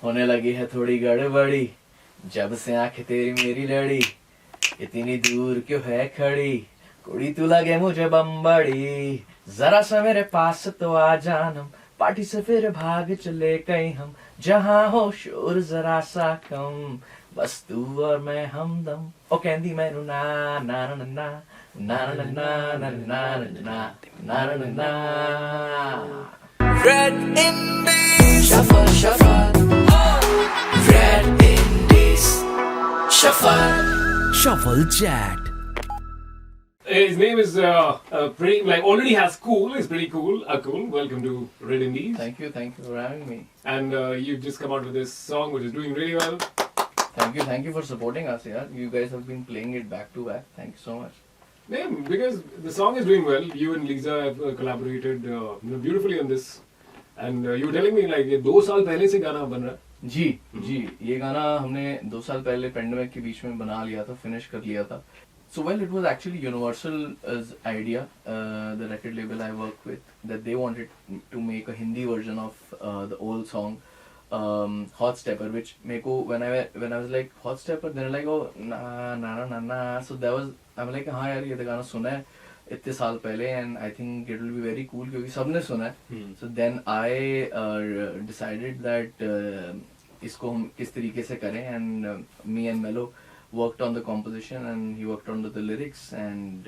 होने लगी है थोड़ी गड़बड़ी जब से आंखें तेरी मेरी लड़ी इतनी दूर क्यों है खड़ी कुड़ी तू लगे मुझे बम्बड़ी जरा सा मेरे पास तो आ जानम पार्टी से फिर भाग चले कहीं हम जहाँ हो शोर जरा सा कम बस तू और मैं हमदम ओ कहंदी मैनू ना ना ना ना ना ना ना ना ना ना ना ना ना Red Indies Shuffle, shuffle Red Indies Shuffle Shuffle Chat. His name is pretty, like, already has cool. It's pretty cool. Akull, welcome to Red Indies. Thank you for having me. And you've just come out with this song, which is doing really well. Thank you for supporting us, yeah. You guys have been playing it back to back. Thank you so much. Yeah, because the song is doing well. You and Lisa have collaborated beautifully on this. And you were telling me, like, ये 2 साल पहले से गाना बन रहा है. जी ये गाना हमने 2 साल पहले पेंडेमिक के बीच में बना लिया था, फिनिश कर लिया था. So well, it was actually Universal's idea, the record label I work with, that they wanted to make a Hindi version of the old song, Hot Stepper, which meko when I was like Hot Stepper, they're like, oh na na na na na. So that was, I'm like, हाँ यार ये तो गाना सुना है इतने साल पहले, and I think it will be very cool क्योंकि सबने सुना है. So then I decided that इसको हम किस तरीके से करें, and me and Melo worked on the composition and he worked on the lyrics, and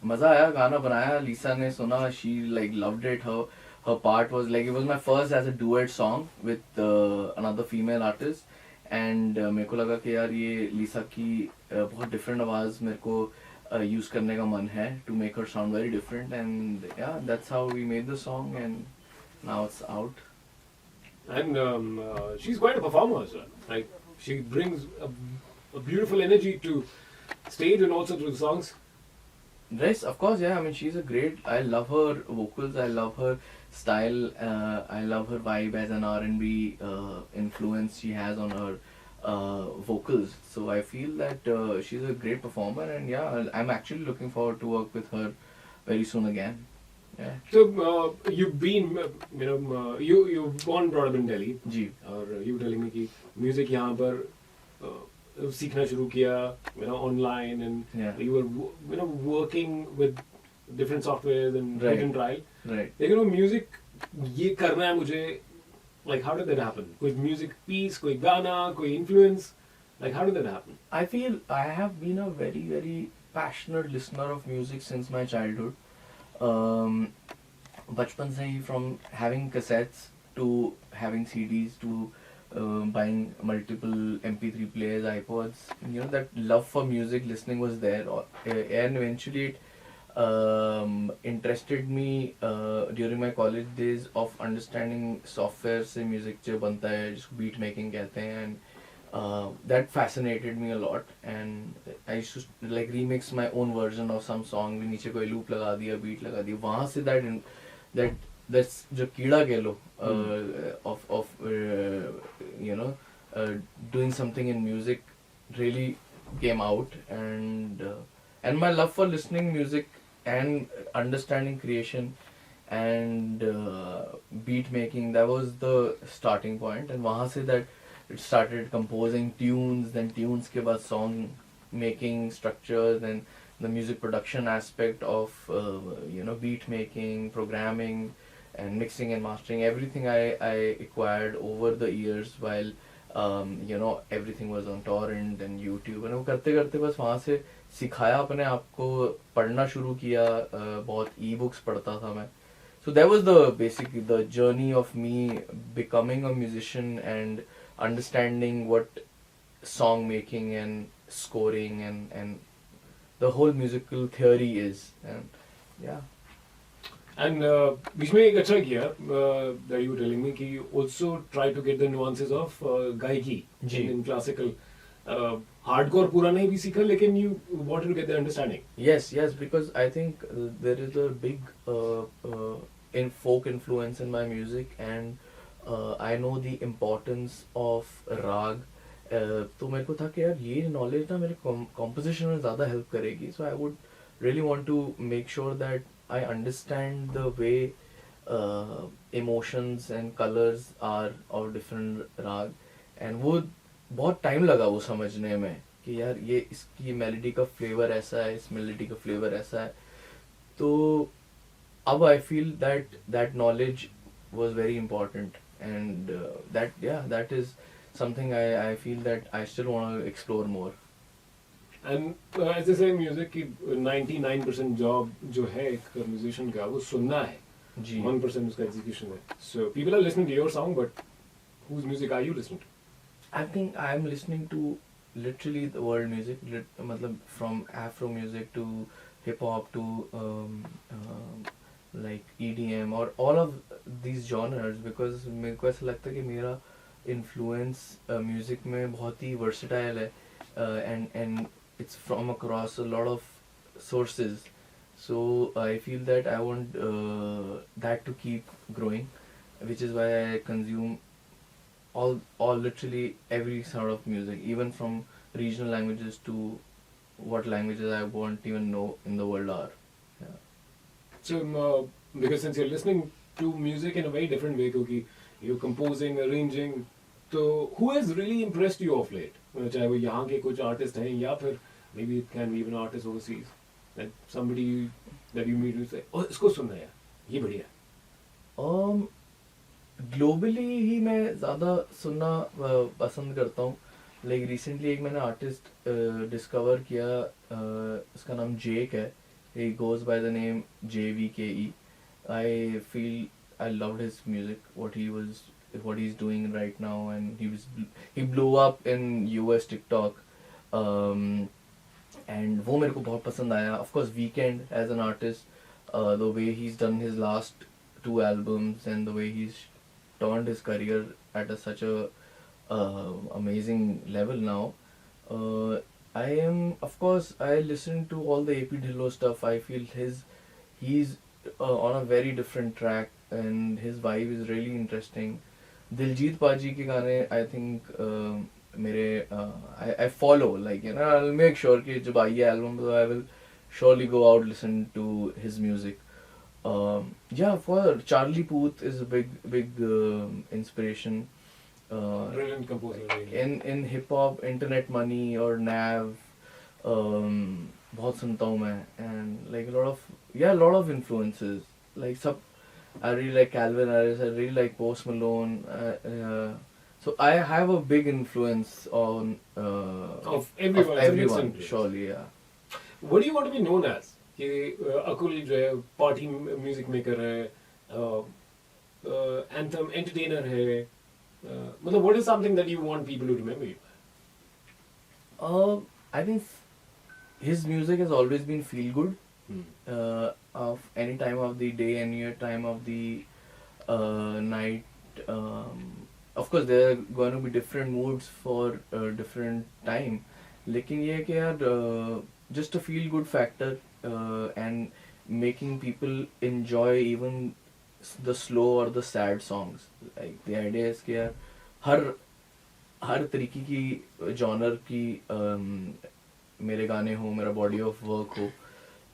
मजा आया, गाना बनाया, लीसा ने सुना, she like loved it. Her part was like, it was my first as a duet song with another female artist, and मेरे को लगा कि यार ये लीसा की बहुत different आवाज मेरे को use करने का मन है, to make her sound very different, and yeah, that's how we made the song, and now it's out. And she's quite a performer as well. Like, she brings a beautiful energy to stage and also to the songs. Yes, of course, yeah. I mean, she's a great. I love her vocals. I love her style. I love her vibe as an R&B influence she has on her vocals. So I feel that she's a great performer, and yeah, I'm actually looking forward to work with her very soon again. Yeah. So you've been, you're born and brought up in Delhi. जी. और you were telling me कि music यहाँ पर सीखना शुरू किया, online, and Yeah. you were, working with different softwares and Right. different trial. Right. लेकिन music ये करना है मुझे, like, how did that happen? कोई music piece, कोई गाना, कोई influence, like, how did that happen? I feel I have been a very, very passionate listener of music since my childhood. बचपन से ही, from having cassettes to having CDs to buying multiple MP3 players, iPods, that love for music listening was there, and eventually it interested me during my college days of understanding software से music जो बनता है, जिसको beat making कहते हैं, and that fascinated me a lot, and I used to like remix my own version of some song. नीचे कोई loop लगा दिया, beat लगा दिया, वहाँ से that's जो कीड़ा कह लो of doing something in music really came out, and my love for listening music and understanding creation and beat making, that was the starting point, and वहाँ से that it started composing tunes, then tunes के बाद song making structures, then the music production aspect of beat making, programming, and mixing and mastering. Everything I acquired over the years while everything was on torrent and YouTube, and वो करते करते बस वहाँ से सिखाया अपने आप को, पढ़ना शुरू किया, बहुत e-books पढ़ता था मैं. So that was basically the journey of me becoming a musician and understanding what song making and scoring and the whole musical theory is, and yeah. And बीच में एक अच्छा किया, that you were telling me कि you also try to get the nuances of गायकी in classical. Hardcore पूरा नहीं भी सीखा, लेकिन you wanted to get the understanding. Yes, because I think there is a big in folk influence in my music, and I know the importance of rag. तो मेरे को था कि यार ये knowledge ना मेरे composition में ज़्यादा help करेगी. So I would really want to make sure that I understand the way emotions and colors are of different rag, and वो बहुत टाइम लगा वो समझने में कि यार ये इसकी मेलोडी का फ्लेवर ऐसा है, इस मेलोडी का फ्लेवर ऐसा है. तो अब I feel that that knowledge was very important, and that is something I feel that I still want to explore more. And ऐसे से म्यूजिक की 99% जॉब जो है एक म्यूजिशियन का वो सुनना है, जी. 1% उसका एग्जीक्यूशन है. So people are listening to your song, but whose music are you listening to? I think I am listening to literally the world music, मतलब from Afro music to hip hop to like EDM or all of these genres, because मेरे को ऐसा लगता है कि मेरा influence music में बहुत ही versatile है, and it's from across a lot of sources. So I feel that I want that to keep growing, which is why I consume all literally every sort of music, even from regional languages to what languages I won't even know in the world are. Yeah. So because since you're listening to music in a very different way, क्योंकि you're composing, arranging, तो who has really impressed you of late? चाहे वो यहाँ के कुछ artist हैं या फिर maybe it can be even artists overseas, like somebody that you meet and say, oh इसको सुनना है, ये बढ़िया है. ग्लोबली ही मैं ज़्यादा सुनना पसंद करता हूँ. लाइक रिसेंटली एक मैंने आर्टिस्ट डिस्कवर किया, उसका नाम जेक है. He goes by the name JVKE. I feel I loved his music, what he's doing right now, and he blew up in US TikTok, and वो मेरे को बहुत पसंद आया. Of course Weekend as an artist, the way he's done his last 2 albums and the way he's turned his career at such a amazing level now. Of course I listen to all the AP Dhillon stuff. I feel he's on a very different track and his vibe is really interesting. Diljit Paji के गाने I think मेरे I follow, like, you know, I'll make sure कि जब आई album तो I will surely go out listen to his music. Yeah, for Charlie Puth is a big inspiration. Brilliant composer. Really. In hip hop, Internet Money or Nav, बहुत सुनता हूँ मैं, and like a lot of influences. Like I really like Calvin Harris. I really like Post Malone. So I have a big influence on of everyone. Surely, yeah. What do you want to be known as? कि अकुल जो है party music maker है, anthem entertainer है, मतलब what is something that you want people to remember you? I think his music has always been feel good. Of any time of the day, any time of the night. Of course there are going to be different moods for different time. लेकिन ये है कि यार just a feel good factor, and making people enjoy even the slow or the sad songs. Like the idea is कि यार हर तरीके की genre की मेरे गाने हो, मेरा body of work हो,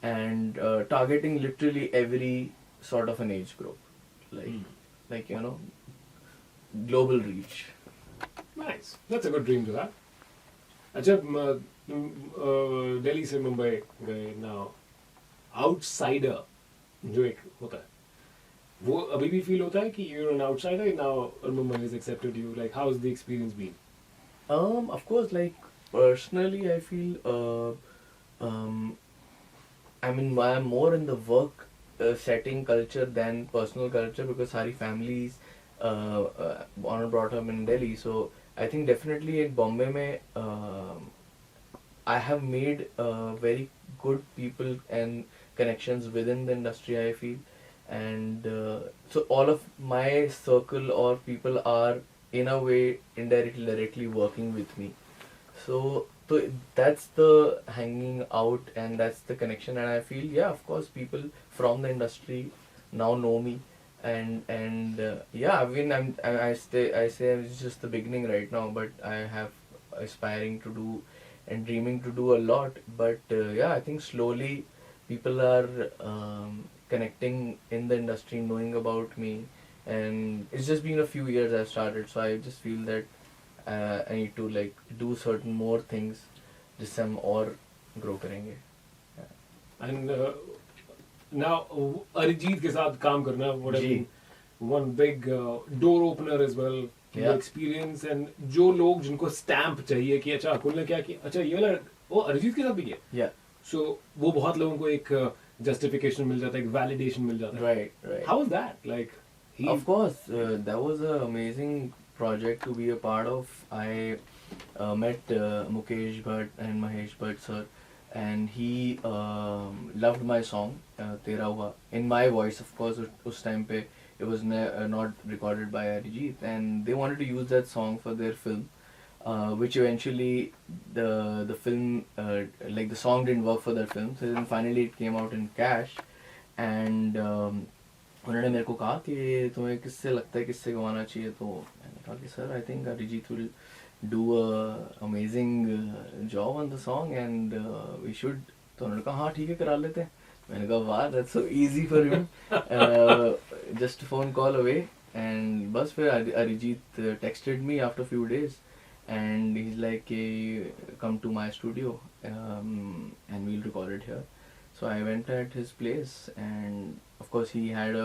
and targeting literally every sort of an age group, like you know, global reach. Nice, that's a good dream to have. अच्छा दिल्ली से मुंबई गए, now outsider जो एक होता है वो अभी भी फील होता है कि you're an outsider now, Mumbai has accepted you, like how has the experience been? Of course, like personally I feel I mean I'm more in the work setting culture than personal culture, because सारी families born and brought up in Delhi. So I think definitely in Bombay में I have made very good people and connections within the industry, I feel, and so all of my circle or people are in a way indirectly directly working with me. So that's the hanging out and that's the connection, and I feel, yeah, of course people from the industry now know me, and yeah, I mean I say it's just the beginning right now, but I have aspiring to do and dreaming to do a lot, but yeah, I think slowly people are connecting in the industry, knowing about me, and it's just been a few years I've started, so I just feel that I need to like do certain more things जिससे हम और grow करेंगे. And now Arijit के साथ काम करना would have ji. been one big door opener as well. Yeah. Experience and जो लोग जिनको stamp चाहिए कि अच्छा अकुल ने क्या किया, अच्छा ये वाला वो अरिजीत के साथ भी किया. Yeah. So वो बहुत लोगों को एक justification मिल जाता है, एक validation मिल जाता है. Right. Right. How was that? Like he. Of course, that was an amazing project to be a part of. I met Mukesh Bhatt and Mahesh Bhatt sir, and he loved my song Tera Hua in my voice. Of course, उस time पे it was not recorded by Arijit, and they wanted to use that song for their film, which eventually the film like the song didn't work for that film. So then finally it came out in Cash, and उन्होंने मेरे को कहा कि तुम्हें किससे लगता है किससे गवाना चाहिए, तो मैंने कहा कि sir I think Arijit will do amazing job on the song and we should. तो उन्होंने कहा हाँ ठीक है करा लेते हैं. मैंने कहा वाह that's so easy for him, just phone call away. And बस फिर Arijit texted me after few days and he's like come to my studio and we'll record it here. So I went at his place, and of course he had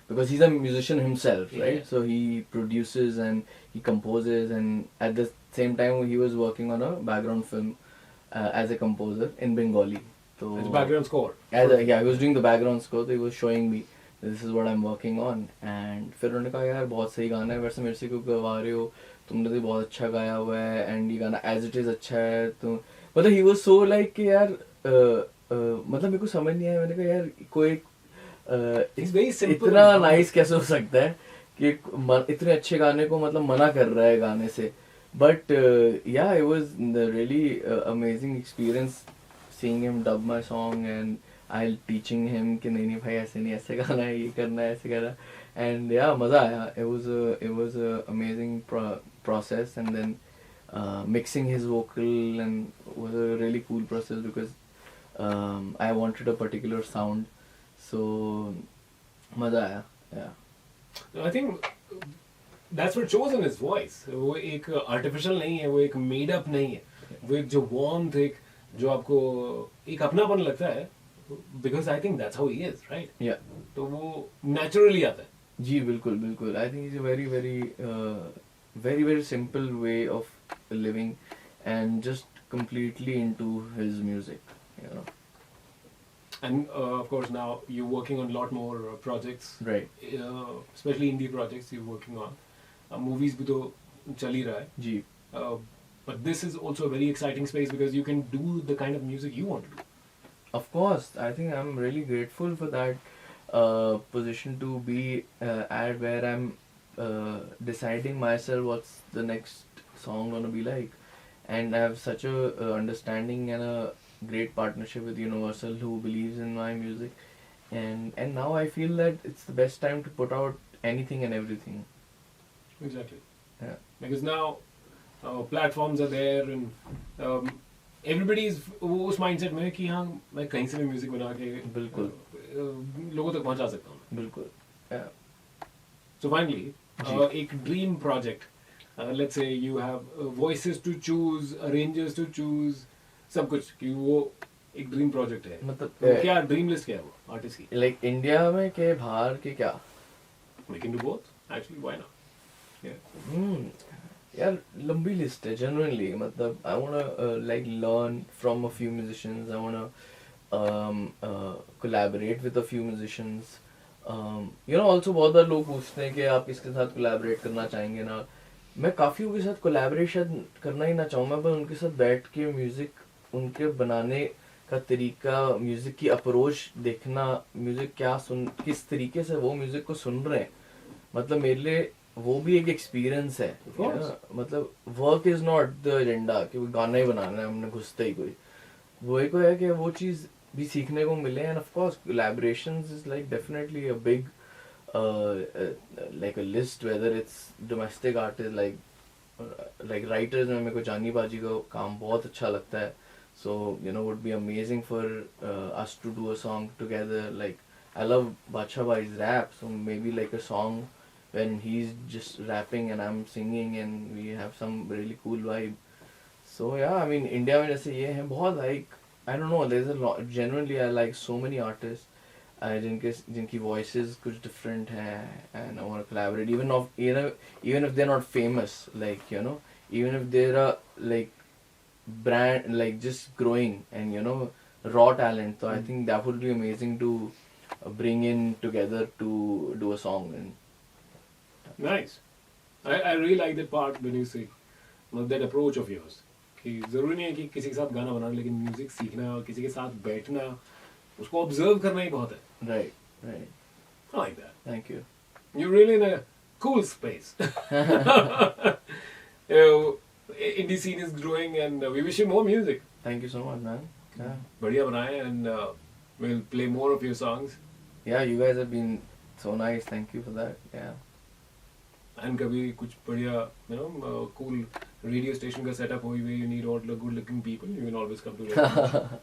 because he's a musician himself, right? Yeah. So he produces and he composes, and at the same time he was working on a background film as a composer in Bengali. So It's background score. yeah, he was doing the background score, so he was showing me this is what I'm working on. And फिर उन्होंने कहा यार बहुत सही गाना है, वैसे मेरे से क्यों गवा रहे हो, तुमने तो बहुत अच्छा गाया हुआ है एंड ये गाना एज इट इज अच्छा है. तो मतलब ही वाज सो लाइक कि यार मतलब मेरे को समझ नहीं आया. मैंने कहा यार कोई It's very simple. इतना नाइस कैसे हो सकता है कि इतने अच्छे गाने को मतलब मना कर रहा है गाने से. बट या it was really amazing experience seeing him dub my song and I teaching him कि नहीं भाई ऐसे नहीं, ऐसे गाना है, ये करना है, ऐसे करना. And yeah, मजा आया. It was a amazing process, and then mixing his vocal and was a really cool process because I wanted a particular sound, so मजा आया. Yeah. I think that's what shows in his voice. वो एक artificial नहीं है, वो एक made up नहीं है. वो एक जो warmth, एक जो आपको एक अपनापन लगता है, because I think that's how he is, right? Yeah. तो वो naturally आता है. जी बिल्कुल बिल्कुल. I think it's a very very simple way of living and just completely into his music, you know. And of course now you're working on a lot more projects, Right. Especially indie projects you're working on. Movies भी तो चल ही रहा है. जी. But this is also a very exciting space because you can do the kind of music you want to do. Of course, I think I'm really grateful for that position to be at where I'm deciding myself what's the next song gonna be like, and I have such a understanding and a great partnership with Universal who believes in my music, and now I feel that it's the best time to put out anything and everything. Exactly. Yeah. Because now platforms are there and everybody is उस mindset में कि हाँ मैं कहीं से भी music बना के बिल्कुल लोगों तक पहुंचा सकता हूँ. बिल्कुल. Yeah. So finally, एक dream project. Let's say you have voices to choose, arrangers to choose, सब कुछ कि वो एक dream project है. मतलब तो क्या dream list क्या है वो artist की? like इंडिया में के बाहर के क्या? We can do both. Actually, why not? Yeah. यार लंबी लिस्ट है genuinely. मतलब I wanna like learn from a few musicians. I wanna collaborate with a few musicians. You know also बहुत बार लोग पूछते हैं कि आप किसके साथ collaborate करना चाहेंगे ना. मैं काफियों के साथ collaboration करना ही ना चाहूँगा, पर उनके साथ बैठ के म्यूजिक उनके बनाने का तरीका, म्यूजिक की अप्रोच देखना, म्यूजिक क्या किस तरीके से वो म्यूजिक को सुन रहे हैं, मतलब मेरे लिए वो भी एक एक्सपीरियंस है. मतलब work is not the agenda कि वो गाना ही बनाना है हमने घुसते ही कोई. वो एक है कि वो चीज भी सीखने को मिले. End of course collaborations is like definitely a big like a list, whether it's domestic artists like writers में मेरे को जानी बाजी का काम बहुत अच्छा लगता है. So you know would be amazing for us to do a song together. Like I love Bacha Bhai's rap, so maybe like a song when he's just rapping and I'm singing and we have some really cool vibe. So yeah, I mean India में जैसे ये है बहुत like I don't know, there's a lot, genuinely I like so many artists जिनकी voices कुछ different हैं and I want to collaborate even if they're not famous, like you know, even if they're a like brand like just growing and you know raw talent, so I think that would be amazing to bring in together to do a song. And Nice. I really like that part when you say that approach of yours. कि जरूरी नहीं है कि किसी के साथ गाना बनाना, लेकिन म्यूजिक सीखना और किसी के साथ बैठना, उसको ऑब्जर्व करना ही बहुत है. right. I like that. Thank you. You're really in a cool space. Indie scene is growing and we wish you more music. Thank you so much, man. Yeah. बढ़िया बनाए and we'll play more of your songs. Yeah, you guys have been so nice. Thank you for that. Yeah. And कभी कुछ बढ़िया, you know, cool radio station का setup हो, where you need all the good looking people, you can always come to radio.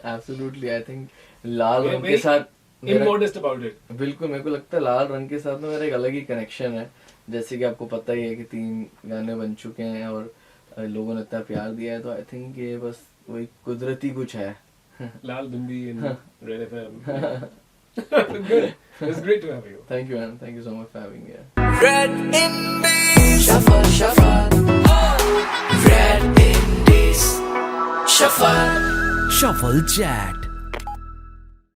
Absolutely. I think Lal Yeah, रंग के very साथ Immodest about it. बिल्कुल मेरे को लगता है लाल रंग के साथ में मेरा एक अलग ही कनेक्शन है. जैसे कि आपको पता ही है कि 3 गाने बन चुके हैं और लोगों ने इतना प्यार दिया है, तो आई थिंक ये बस वही कुदरती कुछ है. Lal Bindi and Red FM. Good. It's great to have you. Thank you, man. Thank you so much for having me. Red Indies, shuffle, shuffle. Red Indies, shuffle, shuffle chat.